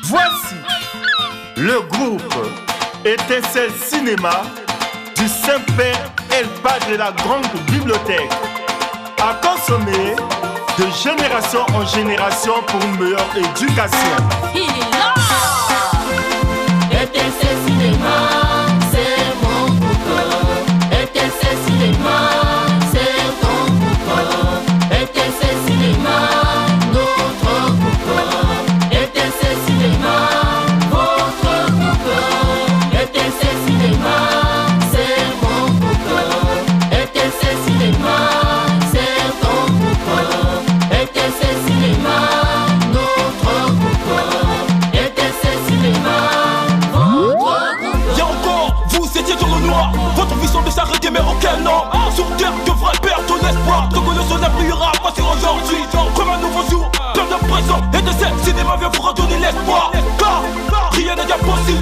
Voici le groupe Étincelle Cinéma du Saint-Père El Padre de la grande bibliothèque, à consommer de génération en génération pour une meilleure éducation. Il est là. Étincelle Cinéma, c'est mon groupe. Étincelle Cinéma, c'est ton groupe. Étincelle Cinéma, notre groupe. Étincelle Cinéma, votre groupe. Étincelle Cinéma, c'est mon groupe. Étincelle Cinéma, c'est ton groupe. Étincelle Cinéma, notre groupe. Étincelle Cinéma, votre groupe. Y'a encore, vous étiez dans le noir. Votre vie semble s'arrêter, mais aucun nom. Sur terre devrait perdre ton espoir. Tant que le soleil brillera pas sur aujourd'hui. Comme un nouveau jour, plein de présent. Étincelle Cinéma vient vous redonner l'espoir. Car rien n'est impossible.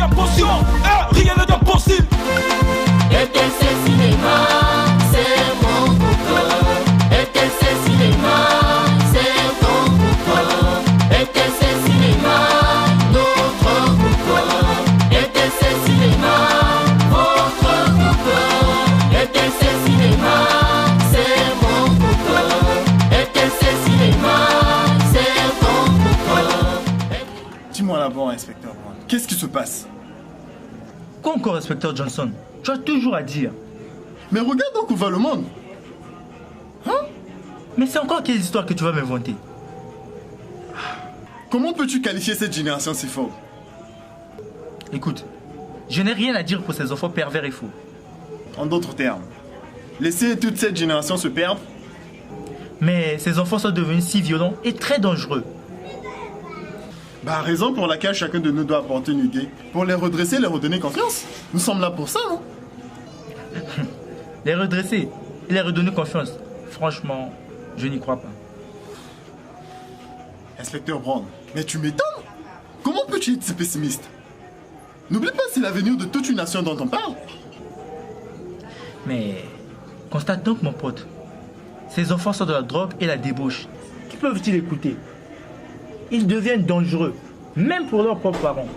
Rien n'est impossible. Étincelle Cinéma, c'est mon groupe. Étincelle Cinéma, c'est ton groupe. Étincelle Cinéma, notre groupe. Étincelle Cinéma, votre groupe. Étincelle Cinéma, c'est mon groupe. Étincelle Cinéma, c'est ton groupe. Dis-moi d'abord, inspecteur Brown, qu'est-ce qui se passe? Quoi encore, inspecteur Johnson? Tu as toujours à dire. Mais regarde donc où va le monde. Mais c'est encore quelle histoire que tu vas m'inventer? Comment peux-tu qualifier cette génération si fort? Écoute, je n'ai rien à dire pour ces enfants pervers et fous. En d'autres termes, laisser toute cette génération se perdre? Mais ces enfants sont devenus si violents et très dangereux. Bah, raison pour laquelle chacun de nous doit apporter une idée pour les redresser et leur redonner confiance. Nous sommes là pour ça, non? Les redresser et les redonner confiance. Franchement, je n'y crois pas. Inspecteur Brown, mais tu m'étonnes. Comment peux-tu être si pessimiste? N'oublie pas, c'est l'avenir de toute une nation dont on parle. Mais constate donc, mon pote. Ces enfants sont de la drogue et la débauche. Qui peuvent-ils écouter? Ils deviennent dangereux, même pour leurs propres parents.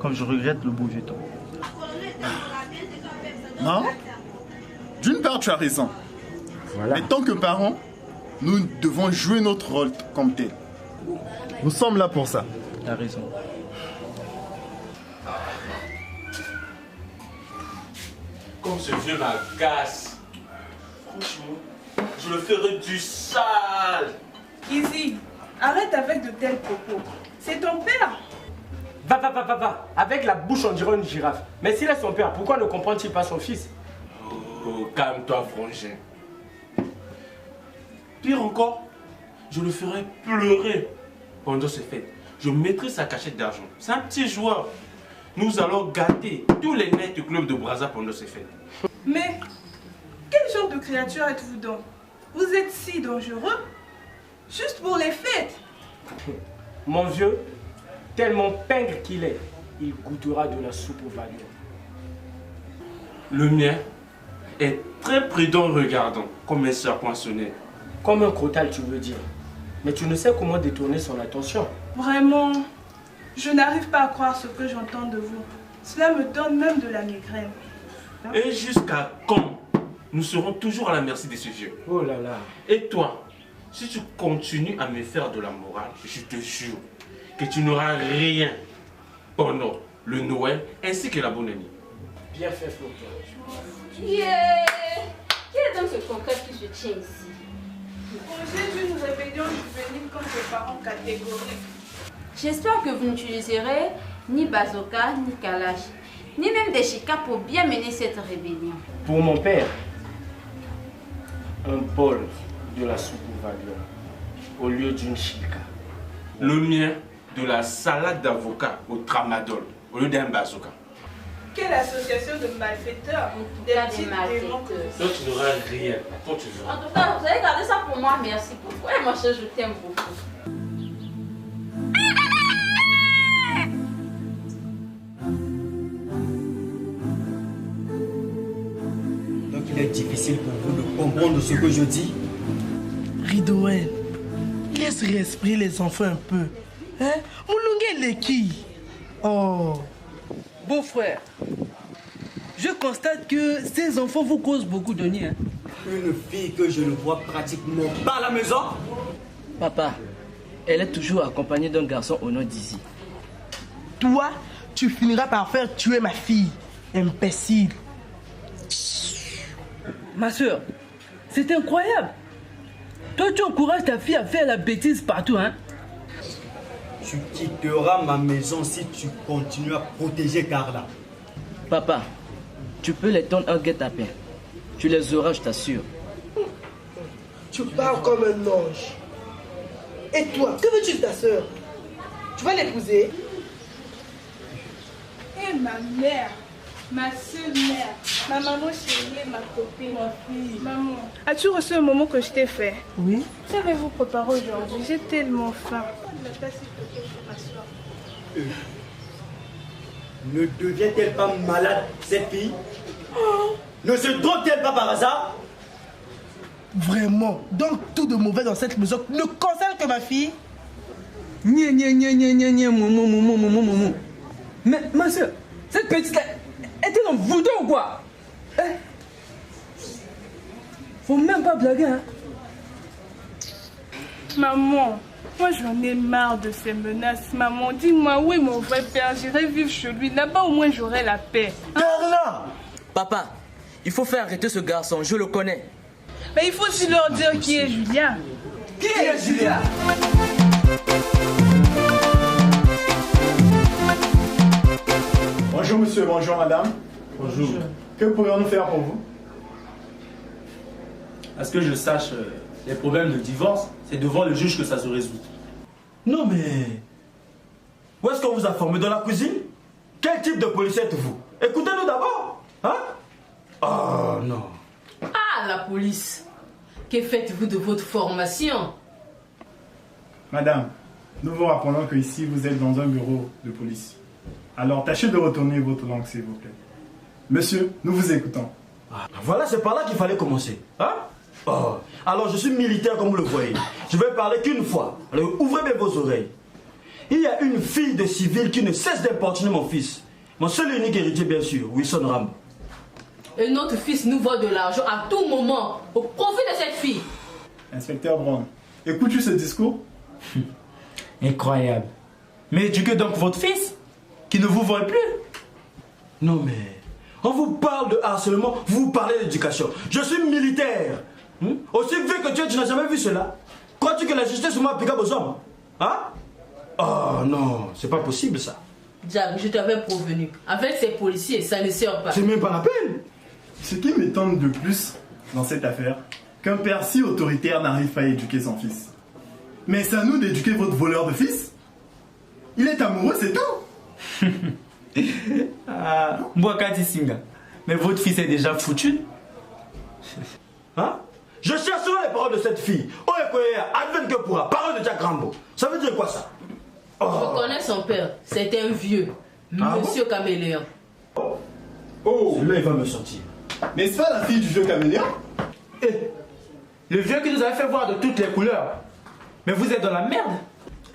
Comme je regrette le beau vieux temps. Non? D'une part, tu as raison. Voilà. Mais tant que parents, nous devons jouer notre rôle comme tel. Nous sommes là pour ça. Tu as raison. Comme ce vieux m'agace. Franchement, je le ferai du sale. Easy, arrête avec de tels propos. C'est ton père. Va. Avec la bouche, on dirait une girafe. Mais s'il est son père, pourquoi ne comprend-il pas son fils? Oh, calme-toi, frangin. Pire encore, je le ferai pleurer pendant ces fêtes. Je mettrai sa cachette d'argent. C'est un petit joueur. Nous allons gâter tous les nets du club de Brazza pendant ces fêtes. Mais quel genre de créature êtes-vous donc? Vous êtes si dangereux. Juste pour les fêtes. Mon vieux, tellement pingre qu'il est, il goûtera de la soupe au valion. Le mien est très prudent regardant, comme un serpent sonné. Comme un crotal, tu veux dire. Mais tu ne sais comment détourner son attention. Vraiment, je n'arrive pas à croire ce que j'entends de vous. Cela me donne même de la migraine. Et jusqu'à quand nous serons toujours à la merci de ce vieux? Oh là là. Et toi, si tu continues à me faire de la morale, je te jure que tu n'auras rien pendant le Noël ainsi que la bonne année. Bien fait, Floquin. Yeah. Quel est donc ce concret qui se tient ici? Projet d'une rébellion juvénile contre les parents catégoriques. J'espère que vous n'utiliserez ni bazooka, ni kalash, ni même des chikas pour bien mener cette rébellion. Pour mon père, un bol de la soupe au valion au lieu d'une chika. Le mien, de la salade d'avocat au tramadol au lieu d'un bazooka. Quelle association de malfaiteurs, des Pas petits des démons. malfaiteurs. Toi, tu n'auras rien. Toi, tu En verras. tout cas, vous avez gardé ça pour moi, merci beaucoup. Et mon cher, je t'aime beaucoup. Donc il est difficile pour vous de comprendre ce que je dis. Ridouel, laisse respirer les enfants un peu. Hein? Moulungue Leki. Oh. Beau-frère, je constate que ces enfants vous causent beaucoup de niais. Hein? Une fille que je ne vois pratiquement pas à la maison. Papa, elle est toujours accompagnée d'un garçon au nom d'Izzy. Toi, tu finiras par faire tuer ma fille. Imbécile. Ma soeur, c'est incroyable. Toi, tu encourages ta fille à faire la bêtise partout, hein? Tu quitteras ma maison si tu continues à protéger Carla. Papa, tu peux les tondre un guet-apens. Tu les auras, je t'assure. Tu parles comme un ange. Et toi, que veux-tu de ta soeur? Tu vas l'épouser? Et ma mère, ma seule mère, ma maman chérie, ma copine, ma fille. Maman, as-tu reçu le moment que je t'ai fait? Oui. Qu'avez-vous préparé aujourd'hui? J'ai tellement faim. Ne devient-elle pas malade, cette fille? Ne se drogue-t-elle pas par hasard? Vraiment. Donc tout de mauvais dans cette maison ne concerne que ma fille? Momo. Mais ma soeur, cette petite-là, est-elle en voodoo ou quoi? Faut même pas blaguer, hein? Maman, moi j'en ai marre de ces menaces. Maman, dis-moi où est mon vrai père? J'irai vivre chez lui. Là-bas au moins j'aurai la paix. Carla! Papa, il faut faire arrêter ce garçon, je le connais. Mais il faut aussi leur dire qui est Julien. Qui est Julien? Bonjour monsieur, bonjour madame. Bonjour. Que pourrions-nous faire pour vous? À ce que je sache, les problèmes de divorce, c'est devant le juge que ça se résout. Non mais... Où est-ce qu'on vous a formé? Dans la cuisine? Quel type de policier êtes-vous? Écoutez-nous d'abord. Hein? Oh non. Ah, la police! Que faites-vous de votre formation? Madame, nous vous rappelons que ici vous êtes dans un bureau de police. Alors tâchez de retourner votre langue s'il vous plaît. Monsieur, nous vous écoutons. Ah, voilà, c'est par là qu'il fallait commencer. Hein? Oh. Alors je suis militaire comme vous le voyez. Je vais parler qu'une fois. Alors ouvrez bien vos oreilles. Il y a une fille de civil qui ne cesse d'importuner mon fils. Mon seul et unique héritier bien sûr, Wilson Rambo. Et notre fils nous vole de l'argent à tout moment au profit de cette fille. Inspecteur Brown, écoutes-tu ce discours? Incroyable. Mais éduquez donc votre fils, qui ne vous vole plus. Non mais, on vous parle de harcèlement, vous parlez d'éducation. Je suis militaire. Aussi vieux que tu n'as jamais vu cela. Crois-tu que la justice soit applicable aux hommes? Hein? Oh non, c'est pas possible ça. Jack, je t'avais prévenu. Avec ces policiers, ça ne sert pas. C'est même pas la peine. Ce qui m'étonne de plus dans cette affaire, qu'un père si autoritaire n'arrive pas à éduquer son fils. Mais c'est à nous d'éduquer votre voleur de fils. Il est amoureux, c'est tout. Ah, Mwakati Singa. Mais votre fils est déjà foutu. Hein? Je chercherai les paroles de cette fille. Oh, advienne que pourra. Parole de Jack Rambo. Ça veut dire quoi ça? Je connais son père. C'est un vieux. Monsieur Caméléon. Oh, celui-là, il va me sortir. N'est-ce pas la fille du vieux caméléon? Le vieux qui nous avait fait voir de toutes les couleurs. Mais vous êtes dans la merde.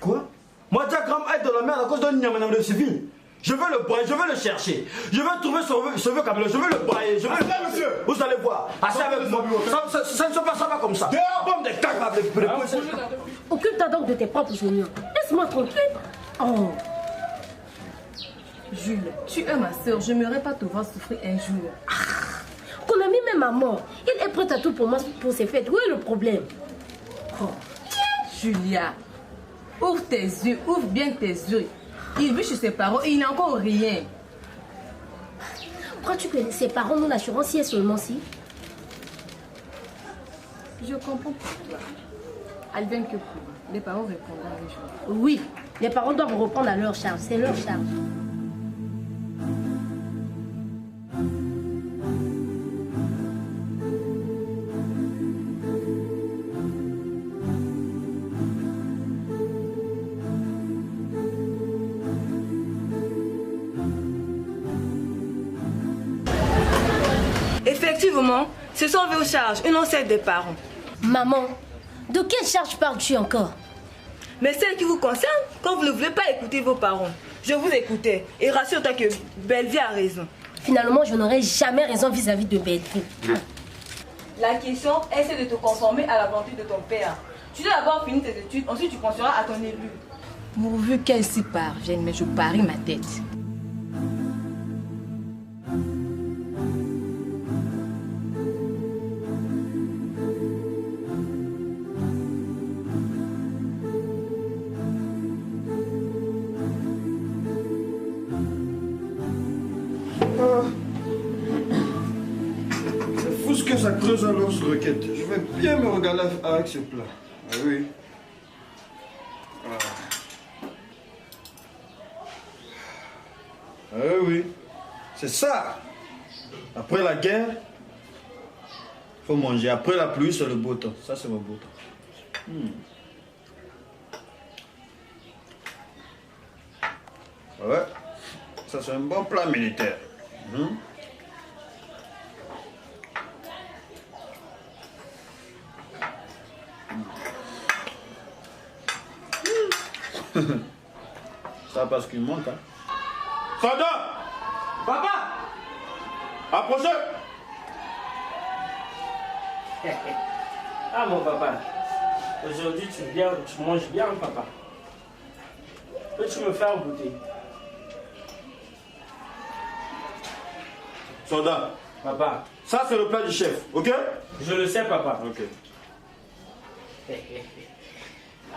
Quoi? Moi, Jack Rambo est dans la merde à cause d'un madame de civil. Je veux le brailler, je veux le chercher. Je veux trouver ce vieux caméléon, je veux le brailler. Je veux monsieur. Vous allez voir. Assez avec moi. Ça ne se passe pas comme ça. Bombe de cac avec le Occupe-toi donc de tes propres oignons. Laisse-moi tranquille. Oh. Jules, tu es ma soeur. Je n'aimerais pas te voir souffrir un jour. Qu'on a mis même à mort. Il est prêt à tout pour moi pour ses fêtes. Où est le problème? Oh. Julia, ouvre tes yeux, ouvre bien tes yeux. Il vit chez ses parents et il n'a encore rien. Crois-tu que ses parents n'ont l'assurance si et seulement si? Je comprends pour toi. Alvin que pour les parents répondront un jour. Oui, les parents doivent reprendre à leur charge. C'est leur charge. Effectivement, ce sont vos charges et non celles des parents. Maman, de quelle charge parles-tu encore? Mais celle qui vous concerne, quand vous ne voulez pas écouter vos parents. Je vous écoutais et rassure-toi que Bellevie a raison. Finalement, je n'aurai jamais raison vis-à-vis de Bellevie. La question est celle de te conformer à la volonté de ton père. Tu dois d'abord finir tes études, ensuite tu penseras à ton élu. Pourvu qu'elle s'y parvienne, mais je parie ma tête. C'est fou ce que ça creuse un lance-roquette. Je vais bien me regarder avec ce plat. Ah oui. Ah oui. C'est ça. Après la guerre, il faut manger. Après la pluie, c'est le beau temps. Ça, c'est le beau temps. Ouais. Ça, c'est un bon plat militaire. Ça parce qu'il manque. Hein. Soldat! Papa! Approchez! Ah mon papa, aujourd'hui tu manges bien papa. Peux-tu me faire goûter? Soldat. Papa. Ça c'est le plat du chef, ok? Je le sais papa. Ok.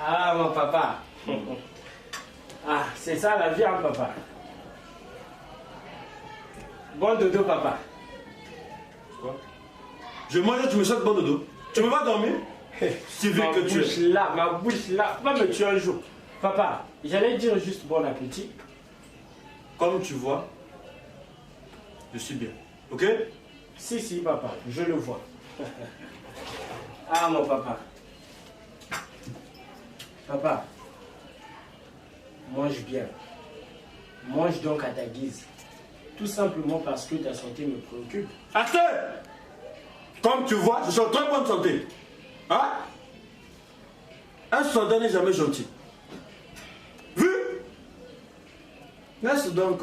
Ah mon papa. Ah, c'est ça la vie, hein, papa. Bon dodo, papa. Quoi? Je mange et tu me souhaites bon dodo. Tu me vas dormir? Si vite que tu es. Là, ma bouche là, va me tuer un jour. Papa, j'allais dire juste bon appétit. Comme tu vois, je suis bien. Ok? Si, papa, je le vois. Ah, mon papa. Papa, mange bien. Mange donc à ta guise. Tout simplement parce que ta santé me préoccupe. Assez! Comme tu vois, je suis en très bonne santé. Hein? Un soldat n'est jamais gentil. Vu? Laisse donc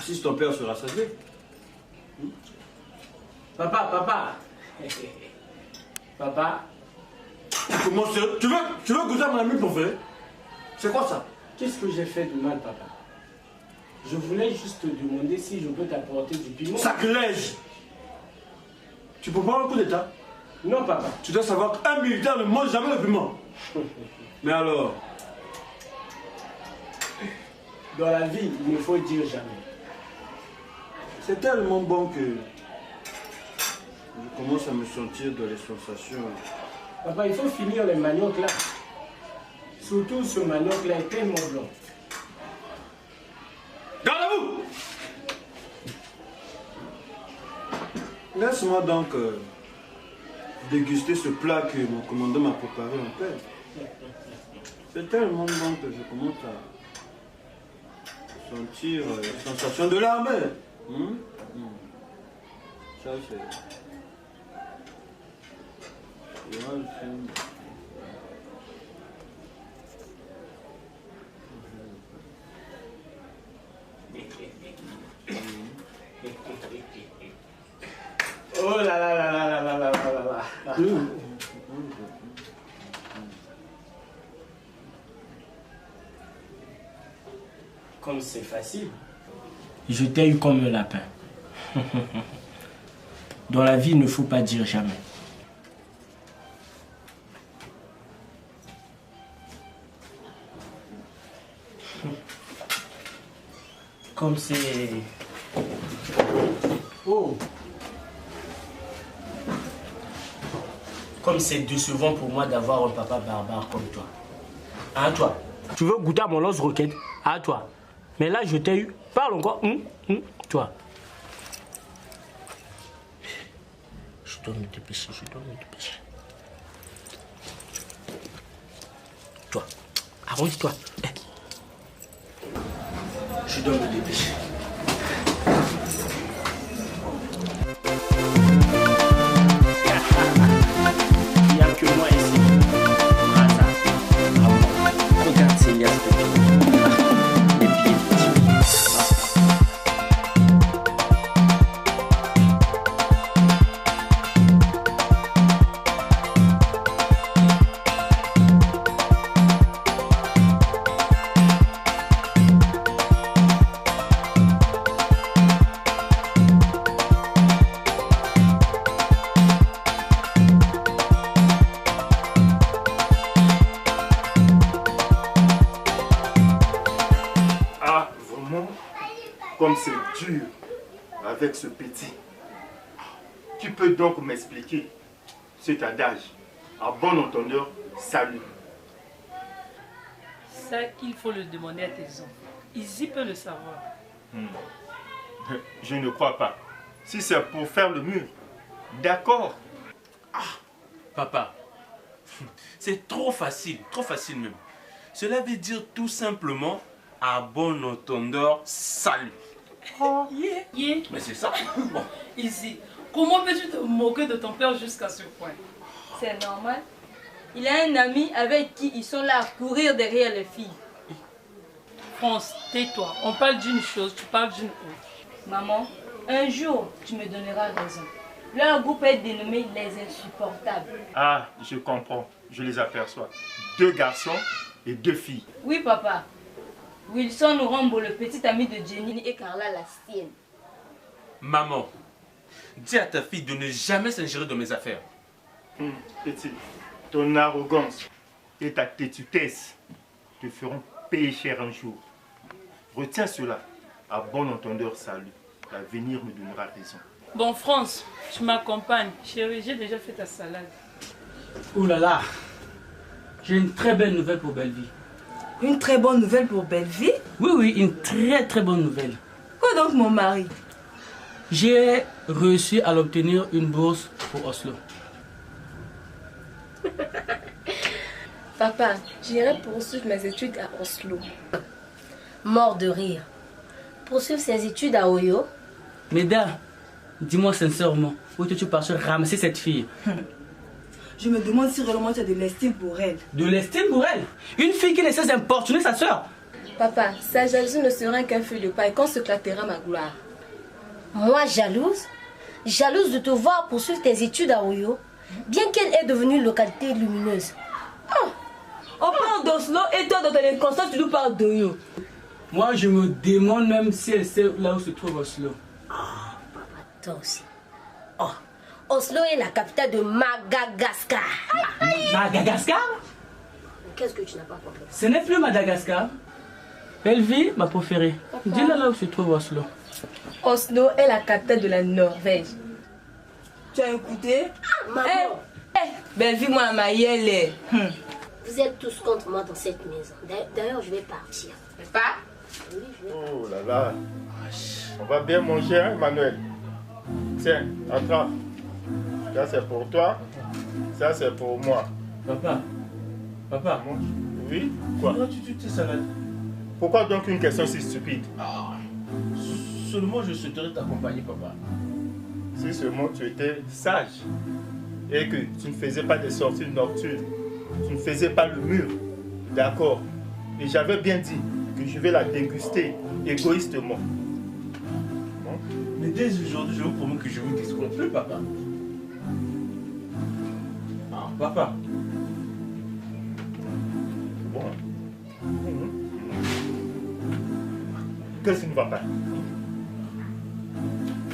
si ton père sera rassasié. Papa. Papa. Comment tu veux goûter à mon ami préféré? C'est quoi ça? Qu'est-ce que j'ai fait de mal, papa? Je voulais juste te demander si je peux t'apporter du piment. Sacrilège! Tu peux prendre un coup d'état? Non, papa. Tu dois savoir qu'un militaire ne mange jamais le piment. Mais alors? Dans la vie, il ne faut dire jamais. C'est tellement bon que je commence à me sentir dans les sensations. Papa, il faut finir les maniocs là. Surtout ce manioc là est tellement blanc. Gardez-vous! Laisse-moi donc déguster ce plat que mon commandant m'a préparé en paix. C'est tellement bon que je commence à sentir la sensation de l'armée. Ça c'est... Oh là là là là là là là là là. Comme c'est facile. Je t'ai eu comme un lapin. Dans la vie, il ne faut pas dire jamais. Comme c'est... Oh! Comme c'est décevant pour moi d'avoir un papa barbare comme toi. Hein, toi? Tu veux goûter à mon lance-roquette? À toi. Mais là, je t'ai eu. Parle encore. Toi. Je dois me dépêcher, Toi. Arrondis-toi. Je dois me dépêcher. Il n'y a que moi ici. Brasa. c'est dur avec ce petit. Tu peux donc m'expliquer cet adage, à bon entendeur, salut. Ça, il faut le demander à tes enfants. Ils peuvent le savoir. Je ne crois pas. Si c'est pour faire le mur, d'accord. Papa, c'est trop facile même. Cela veut dire tout simplement, à bon entendeur, salut. Mais c'est ça. Bon. Ici, comment peux-tu te moquer de ton père jusqu'à ce point? C'est normal. Il a un ami avec qui ils sont là à courir derrière les filles. France, tais-toi. On parle d'une chose, tu parles d'une autre. Maman, un jour, tu me donneras raison. Leur groupe est dénommé les Insupportables. Ah, je comprends. Je les aperçois. 2 garçons et 2 filles. Oui, papa. Wilson Rambo, le petit ami de Jenny, et Carla, la sienne. Maman, dis à ta fille de ne jamais s'ingérer dans mes affaires. Petit, ton arrogance et ta têtutesse te feront payer cher un jour. Retiens cela. À bon entendeur, salut. L'avenir me donnera raison. Bon, France, tu m'accompagnes. Chérie, j'ai déjà fait ta salade. Ouh là là, j'ai une très belle nouvelle pour Belleville. Une très bonne nouvelle pour Belleville? Oui, une très bonne nouvelle. Quoi donc, mon mari? J'ai réussi à l'obtenir une bourse pour Oslo. Papa, j'irai poursuivre mes études à Oslo. Mort de rire. Poursuivre ses études à Oyo? Méda, dis-moi sincèrement, où es-tu parti ramasser cette fille? Je me demande si réellement tu as de l'estime pour elle. De l'estime pour elle? Une fille qui ne cesse d'importuner sa soeur? Papa, sa jalousie ne sera qu'un feu de paille quand se claquera ma gloire. Moi, jalouse? Jalouse de te voir poursuivre tes études à Oyo, bien qu'elle est devenue une localité lumineuse. On parle d'Oslo et toi dans ton inconscience tu nous parles d'Oyo. Moi je me demande même si elle sait là où se trouve Oslo. Toi aussi. Oslo est la capitale de Madagascar. Madagascar? Qu'est-ce que tu n'as pas compris? Ce n'est plus Madagascar. Belleville, ma préférée. Dis-le là où se trouve Oslo. Oslo est la capitale de la Norvège. Tu as écouté? Maman. Belleville, moi, ma yelle. Vous êtes tous contre moi dans cette maison. D'ailleurs, je vais partir. Pas? Oui, je vais partir. Oh là là. On va bien manger, hein, Emmanuel? Tiens, attrape. Ça, c'est pour toi. Ça, c'est pour moi. Papa. Oui? Quoi? Pourquoi tu tes salades? Pourquoi donc une question si stupide? Seulement, je souhaiterais t'accompagner, papa. Si seulement tu étais sage et que tu ne faisais pas des sorties nocturnes, tu ne faisais pas le mur, d'accord? Et j'avais bien dit que je vais la déguster égoïstement. Bon. Mais dès aujourd'hui, je vous promets que je vous déçois plus, papa. Papa. Bon. Qu'est-ce qui ne va pas?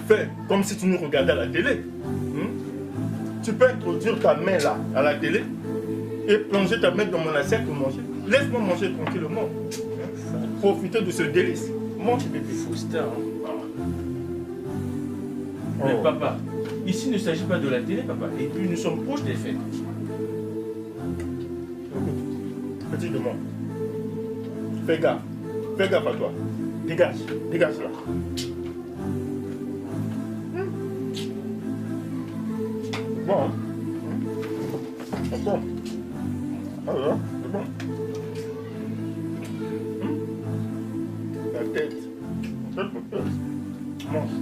Fais comme si tu nous regardais à la télé. Tu peux introduire ta main là, à la télé, et plonger ta main dans mon assiette pour manger. Laisse-moi manger tranquillement. Profiter de ce délice. Mange, bébé. Faustin. Mais papa, ici ne s'agit pas de la télé, papa. Et puis nous sommes proches des fêtes. Petit de moi. Fais gaffe. Fais gaffe à toi. Dégage. Dégage là. Bon, hein? C'est bon. Alors, c'est bon. La tête. La tête. Mange.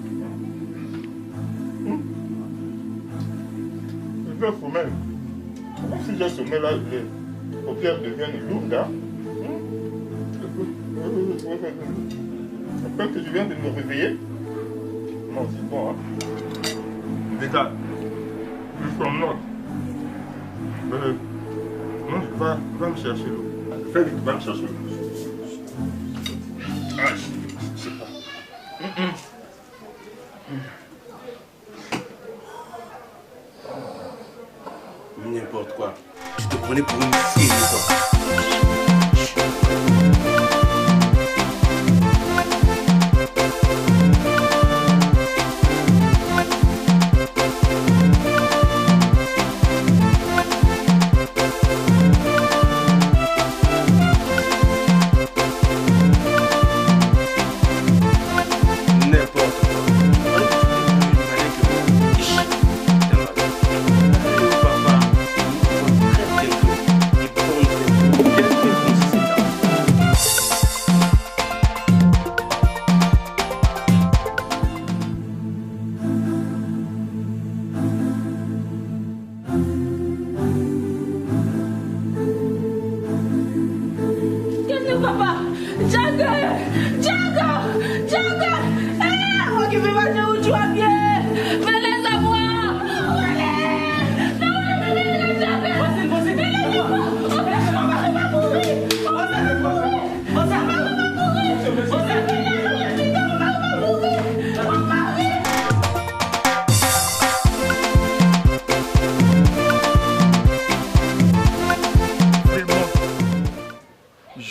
Je vais foumer. Si je sommeil là, les paupières deviennent lourdes, hein? Après que je viens de me réveiller. Non, c'est bon, hein? Déjà. Je somnote. Non, va me chercher l'eau. Fais vite, va me chercher l'eau. Ah, je sais pas. N'importe quoi. Je te prenais pour une fille, quoi.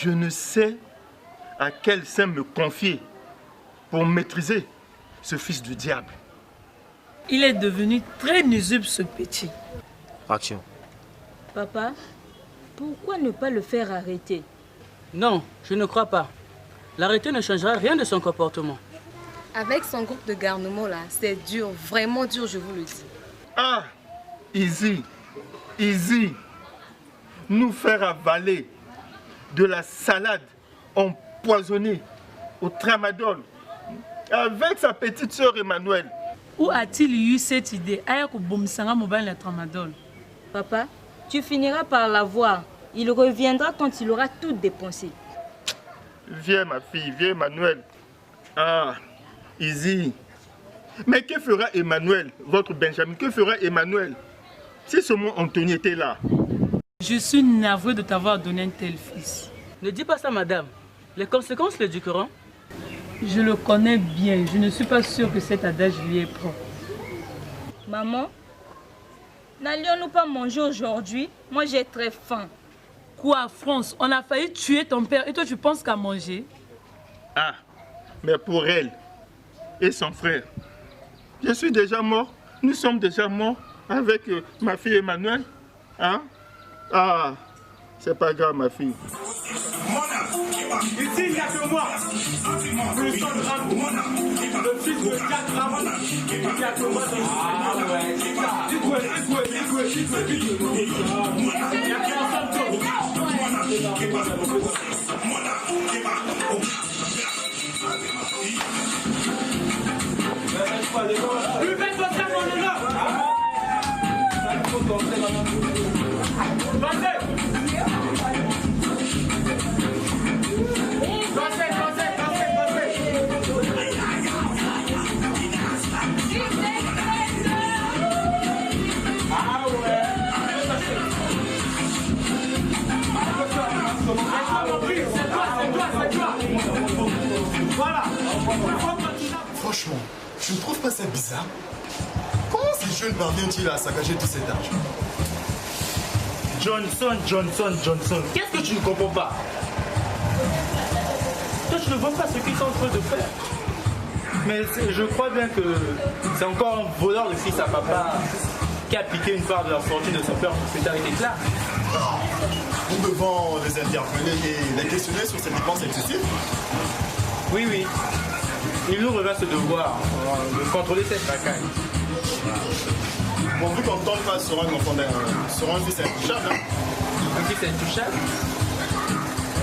Je ne sais à quel sein me confier pour maîtriser ce fils du diable. Il est devenu très nuisible, ce petit. Action. Papa, pourquoi ne pas le faire arrêter? Non, je ne crois pas. L'arrêter ne changera rien de son comportement. Avec son groupe de garnement là, c'est dur, vraiment dur, je vous le dis. Ah, Easy, nous faire avaler de la salade empoisonnée au tramadol avec sa petite sœur Emmanuel. Où a-t-il eu cette idée? Tramadol. Papa, tu finiras par l'avoir. Il reviendra quand il aura tout dépensé. Viens ma fille, viens Emmanuel. Ah, Easy. Mais que fera Emmanuel, votre Benjamin? Que fera Emmanuel si seulement Anthony était là? Je suis navré de t'avoir donné un tel fils. Ne dis pas ça, madame. Les conséquences l'éduqueront. Je le connais bien. Je ne suis pas sûre que cet adage lui est propre. Maman, n'allions-nous pas manger aujourd'hui? Moi, j'ai très faim. Quoi, France? On a failli tuer ton père et toi, tu penses qu'à manger? Ah, mais pour elle et son frère, je suis déjà mort. Nous sommes déjà morts avec ma fille Emmanuel. Hein? Ah, c'est pas grave, ma fille. Ici, il n'y a que moi. Le seul Rambo, le fils de Jack Rambo. Il n'y a que moi. Ah ouais, c'est ça. Dites-moi. Il n'y a qu'un seul tour. Buvez votre âme en honneur. Franchement, je ne trouve pas ça bizarre. Comment ces jeunes parviennent-ils à saccager tout cet argent? Johnson, qu'est-ce que tu ne comprends pas? Toi, tu ne vois pas ce qu'ils sont en train de faire. Mais je crois bien que c'est encore un voleur de fils à papa qui a piqué une part de la fortune de son père pour plus tard était clair. Nous devons les interpeller et les questionner sur ces dépenses excessives. Oui. Il nous revient ce devoir de contrôler cette racaille. Bon, vu qu'on ne tombe pas sur un enfant sur un fils intouchable. Un fils intouchable?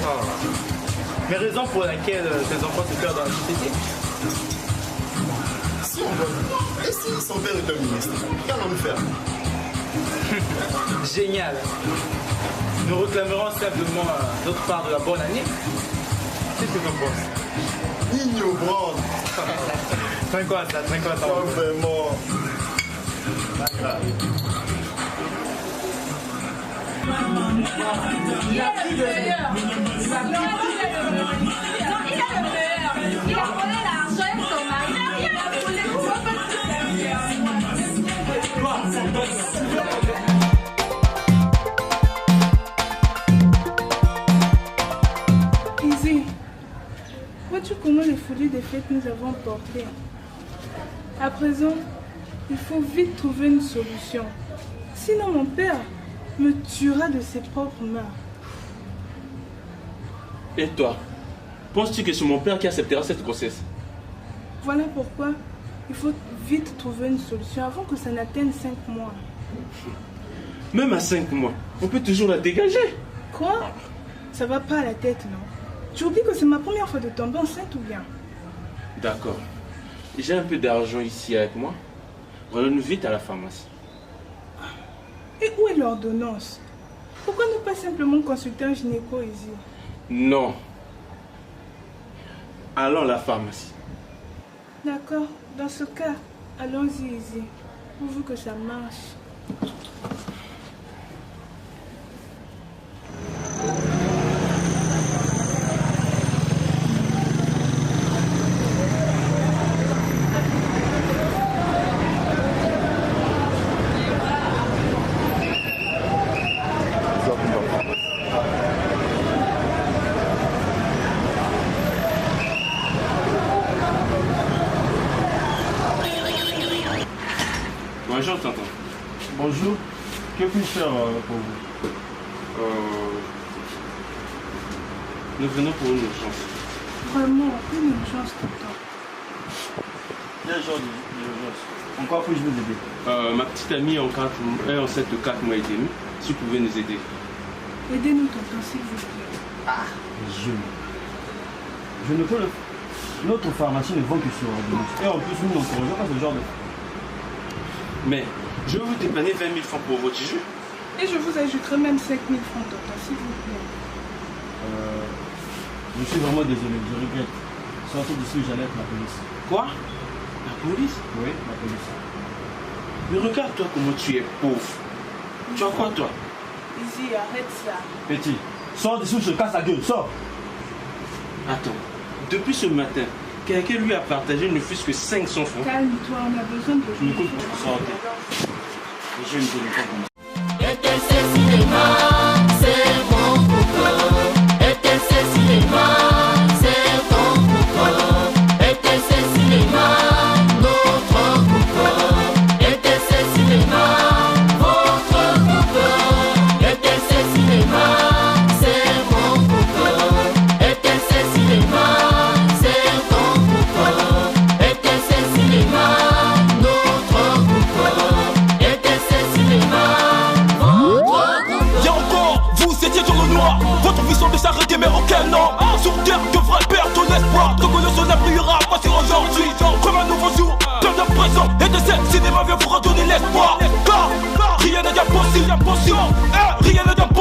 Oh. Mais raison pour laquelle ces enfants se perdent dans la société? Si on veut. Et si son père est un ministre, qu'allons-nous faire? Génial. Nous réclamerons simplement notre part de la bonne année. Qu'est-ce que tu en penses? Ignorant. Train-quoi ça. Oh, vraiment. Il a le meilleur. Il a volé l'argent de son mari. Easy, vois-tu comment les folies des fêtes nous avons portées? À présent, il faut vite trouver une solution. Sinon mon père me tuera de ses propres mains. Et toi, penses-tu que c'est mon père qui acceptera cette grossesse? Voilà pourquoi il faut vite trouver une solution avant que ça n'atteigne 5 mois. Même à 5 mois, on peut toujours la dégager. Quoi? Ça va pas à la tête, non? Tu oublies que c'est ma première fois de tomber enceinte ou bien? D'accord. J'ai un peu d'argent ici avec moi. Rendons-nous vite à la pharmacie. Et où est l'ordonnance? Pourquoi ne pas simplement consulter un gynéco ici? Non. Allons à la pharmacie. D'accord. Dans ce cas, allons-y ici. Pourvu que ça marche. Bonjour. Que puis-je faire pour vous? Nous venons pour une urgence. Vraiment, une urgence tout le temps. Quel genre d'urgence? En quoi puis-je vous aider? Ma petite amie est enceinte de 4 mois et demi. Si vous pouvez nous aider. Aidez-nous, tonton, s'il vous plaît. Ah, je ne peux le... Notre pharmacie ne vend que sur ordonnance. Et en plus, nous n'encourageons pas ce genre de... Mais je vais vous dépanner 20 000 francs pour votre jus. Et je vous ajouterai même 5 000 francs, tonton, s'il vous plaît. Je suis vraiment désolé, je regrette. Sortez d'ici, j'alerte la police. Quoi? La police? Oui, la police. Mais regarde-toi comment tu es pauvre. Tu as quoi, toi? Izzy, arrête ça. Petit, sors d'ici, je te casse la gueule, sors. Attends, depuis ce matin, quelqu'un lui a partagé ne fût-ce que 500 francs. Calme-toi, on a besoin de... Je m'écoute, sortez. Je ne connais pas comme ça. s'arrêter mais aucun nom. Sur terre devrait perdre ton espoir. Togolais son n'appliquera pas sur aujourd'hui. Comme un nouveau jour, plein de présents et de scènes. Cinéma vient vous redonner l'espoir. Car rien n'est impossible, rien n'est impossible.